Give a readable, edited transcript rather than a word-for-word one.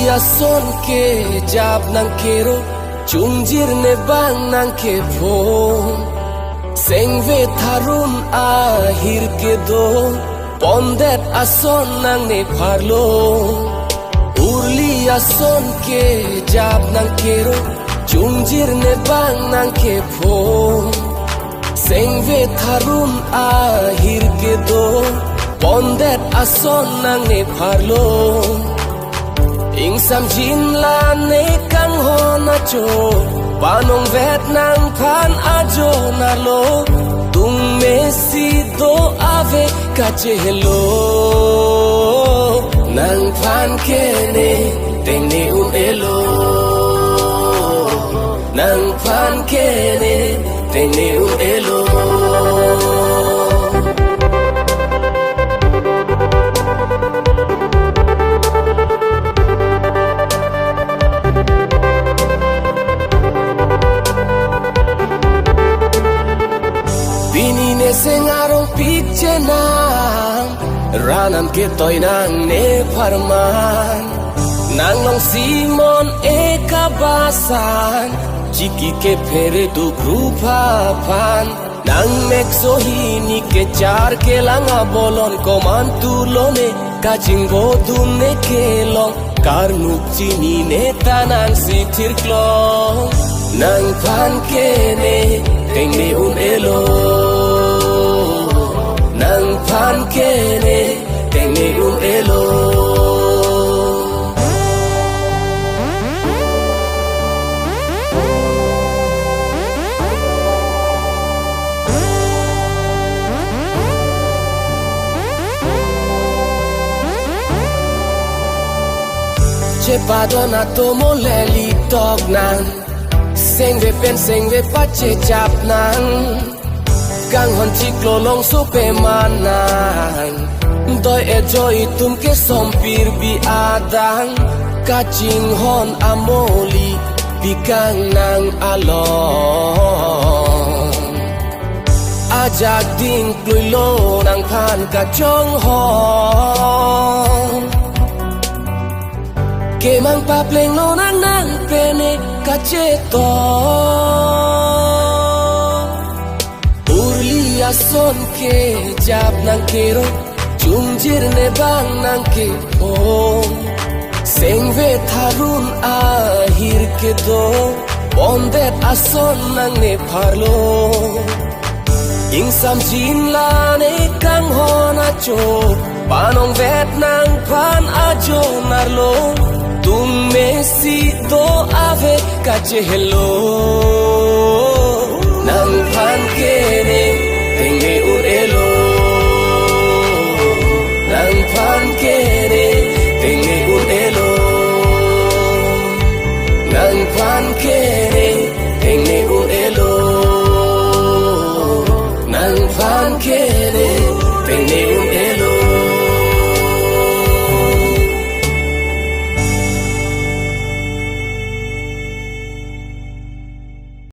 Urlia son ke jab nang kero Chungjir ne bang nang ke phom Sengve tharun ahir ke do Pondet ason nang ne pharlo Urlia son ke jab nang kero Chungjir ne bang nang ke phom Sengve tharun ahir ke do Pondet ason nang ne pharlo Ing sam jin la ne kang ho na cho Panong vet nang phan ajo na lo Tung me si do ave kache hello Nang phan ke ne teng ne elo Nang phan ke ne teng ne elo Sengarong pikche nang Ranan ke toy nang ne parman Nang long simon eka basan Chiki ke phere tu grupa pan Nang mek sohini ke char ke langa bolon Koman tulone kaching bodun ne kelong Karnuk chini ne tanang sitir klong Nang pan ke ne teng ne elo Nang phan ke ne teng ne elo Cepadona tomo leli tok nang Sengve pen sengve pache chap nang Gang hon chiklo long so pe manang Doi e joy tum ke sompir bi adang Kaching hon amoli Bikang nang along Ajak ding plui lo nang phan ka chong hon Kemang pa pleng lo nang nang pene ka cheto Urlia son ke jab nang kero Chungjir ne bang nang ke phom Sengve tharun ahir ke do Pondet ason nang ne pharlo Ing sam jin la ne kang ho na cho Panong vet nang phan ajo narlo Tum me si do ave kache hello Nang phan ke